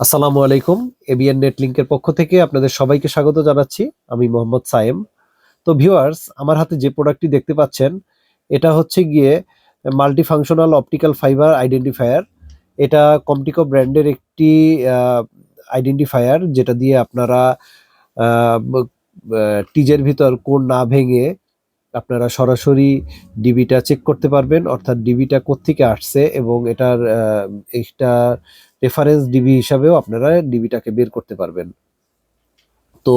আসসালামু আলাইকুম। ABN net লিংকের পক্ষ থেকে আপনাদের সবাইকে স্বাগত জানাচ্ছি। আমি মোহাম্মদ সায়েম। তো ভিউয়ার্স, আমার হাতে যে প্রোডাক্টটি দেখতে পাচ্ছেন, এটা হচ্ছে গিয়ে multi functional optical fibre identifier. এটা কমটিকো ব্র্যান্ডের একটি আইডেন্টিফায়ার, যেটা দিয়ে আপনারা টিজের ভিতর কোড না ভেঙে আপনারা সরাসরি ডিবিটা চেক করতে পারবেন, অর্থাৎ ডিবিটা কোত্থেকে আসছে এবং এটার একটা রেফারেন্স ডিবি হিসাবেও আপনারা ডিবিটাকে বের করতে পারবেন। তো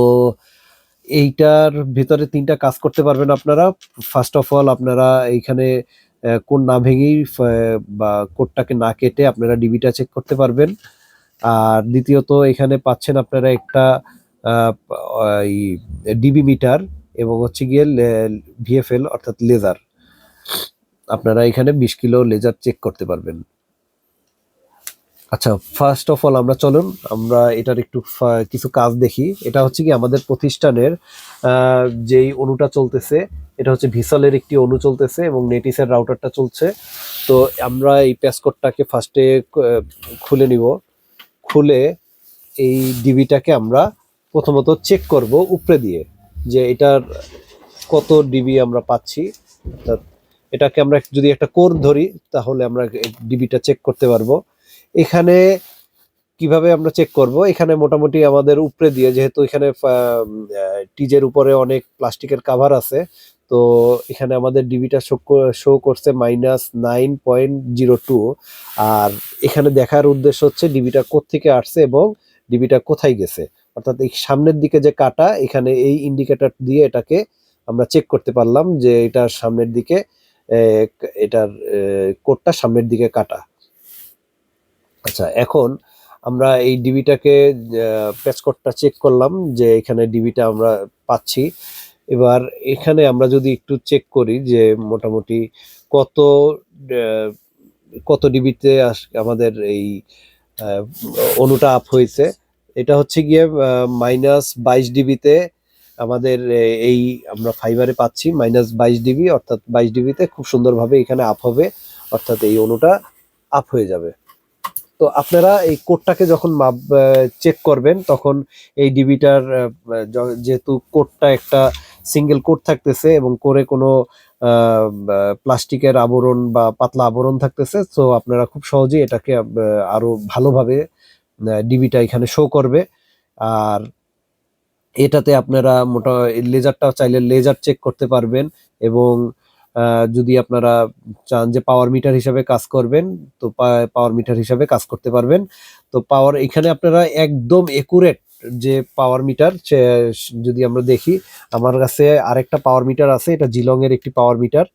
এইটার ভিতরে ৩টা কাজ করতে পারবেন আপনারা। ফার্স্ট অফ অল, আপনারা এইখানে কোড না ভেঙেই বা কোডটাকে না কেটে আপনারা ডিবিটা চেক করতে পারবেন। আর দ্বিতীয়ত, এখানে পাচ্ছেন আপনারা একটা ডিবি মিটার এবং হচ্ছে গিয়ে ভিএফএল অর্থাৎ লেজার। আপনারা এখানে ২০ কিলো লেজার চেক করতে পারবেন। আচ্ছা, ফার্স্ট অফ অল আমরা এটার একটু কিছু কাজ দেখি। এটা হচ্ছে কি আমাদের প্রতিষ্ঠানের যেই অনুটা চলতেছে, এটা হচ্ছে ভিসলের একটি অনু চলতেছে এবং নেটিসের রাউটারটা চলছে। তো আমরা এই প্যাসকোডটাকে ফার্স্টে খুলে নিব। খুলে এই ডিবিটাকে আমরা প্রথমত চেক করব উপরে দিয়ে, যে এটার কত ডিবি আমরা পাচ্ছি। অর্থাৎ এটাকে আমরা যদি একটা কোর ধরি, তাহলে আমরা ডিবিটা চেক করতে পারবো। এখানে কিভাবে আমরা চেক করব? এখানে মোটামুটি আমাদের উপরে দিয়ে, যেহেতু এখানে টিজের উপরে অনেক প্লাস্টিকের কাভার আছে, তো এখানে আমাদের ডিবিটা শো করছে -9.02। আর এখানে দেখার উদ্দেশ্য হচ্ছে ডিবিটা কোত্থেকে আসছে এবং ডিবিটা কোথায় গেছে। অর্থাৎ এই সামনের দিকে যে কাটা, এখানে এই ইন্ডিকেটর দিয়ে এটাকে আমরা চেক করতে পারলাম যে এটার সামনের দিকে এটার কোডটা সামনের দিকে কাটা। আচ্ছা, এখন আমরা এই ডিবিটাকে প্যাসকোডটা চেক করলাম যে এখানে ডিবিটা আমরা পাচ্ছি। এবার এখানে আমরা যদি একটু চেক করি যে মোটামুটি কত কত ডিবিতে আমাদের এই অনুটা আপ হয়েছে। এটা হচ্ছে গিয়ে -22 ডিবিতে আমাদের এই আমরা ফাইবারে পাচ্ছি -22 ডিবি, অর্থাৎ 22 ডিবিতে খুব সুন্দরভাবে এখানে আপ হবে, অর্থাৎ এই অনুটা আপ হয়ে যাবে। তো আপনারা এই কোডটাকে যখন চেক করবেন, তখন এই ডিবিটার যেহেতু কোডটা একটা সিঙ্গেল কোড থাকতেছে এবং করে কোনো প্লাস্টিকের আবরণ বা পাতলা আবরণ থাকতেছে, তো আপনারা খুব সহজেই এটাকে আরো ভালোভাবে ডিবিটা এখানে শো করবে। আর এটাতে আপনারা লেজারটা চাইলে লেজার চেক করতে পারবেন এবং যদি আপনারা চান যে পাওয়ার মিটার হিসাবে কাজ করবেন, তো পাওয়ার মিটার হিসাবে কাজ করতে পারবেন। তো পাওয়ার এখানে আপনারা একদম একুরেট যে পাওয়ার মিটার, যদি আমরা দেখি, আমার কাছে আরেকটা পাওয়ার মিটার আছে, এটা জিলং এর একটি পাওয়ার মিটার।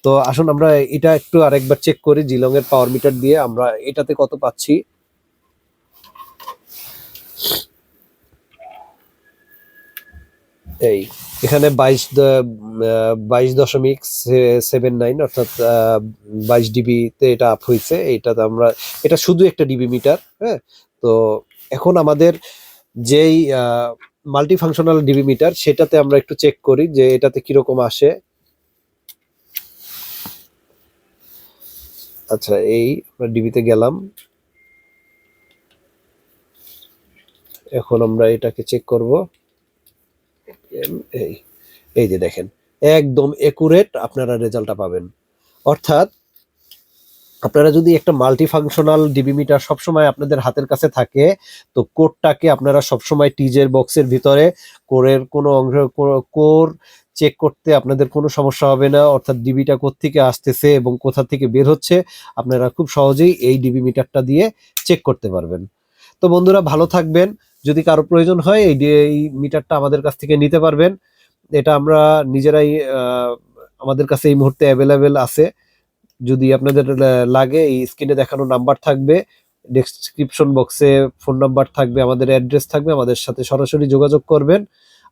তো আসুন আমরা এটা একটু আরেকবার চেক করি জিলং এর পাওয়ার মিটার দিয়ে আমরা এটাতে কত পাচ্ছি। এই এখানে 22.79, অর্থাৎ 22 ডিবিতে এটা আপ হয়েছে। এইটাতে আমরা, এটা শুধু একটা ডিবি মিটার। হ্যাঁ, তো এখন আমাদের যেই মাল্টি ফাংশনাল ডিবি মিটার, সেটাতে আমরা একটু চেক করি যে এটাতে কিরকম আসে। আচ্ছা, এই আমরা ডিবিতে গেলাম। এখন আমরা এটাকে চেক করব। এই যে দেখেন, একদম একুরেট আপনারা রেজাল্টটা পাবেন। অর্থাৎ আপনারা যদি একটা মাল্টি ফাংশনাল ডিবি মিটার সবসময় আপনাদের হাতের কাছে থাকে, তো কোডটাকে আপনারা সবসময় টিজের বক্সের ভিতরে কোরের কোনো অংশ, কোর চেক করতে আপনাদের কোনো সমস্যা হবে না। অর্থাৎ ডিবিটা কোত্থেকে আসতেছে এবং কোথা থেকে বের হচ্ছে, আপনারা খুব সহজেই এই ডিবি মিটারটা দিয়ে চেক করতে পারবেন। তো বন্ধুরা, ভালো থাকবেন। যদি কারো প্রয়োজন হয়, এই মিটারটা আমাদের কাছ থেকে নিতে পারবেন। এটা আমরা নিজেরাই, আমাদের কাছে এই মুহূর্তে অ্যাভেলেবেল আছে। যদি আপনাদের লাগে, এই স্ক্রিনে দেখানো নাম্বার থাকবে, ডেসক্রিপশন বক্সে ফোন নাম্বার থাকবে, আমাদের অ্যাড্রেস থাকবে, আমাদের সাথে সরাসরি যোগাযোগ করবেন।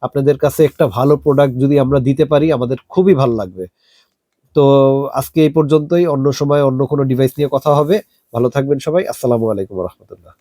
আপনাদের কাছে একটা ভালো প্রোডাক্ট যদি আমরা দিতে পারি, আমাদের খুবই ভালো লাগবে। তো আজকে এই পর্যন্তই। অন্য সময় অন্য কোনো ডিভাইস নিয়ে কথা হবে। ভালো থাকবেন সবাই। আসসালামু আলাইকুম রহমতুল্লাহ।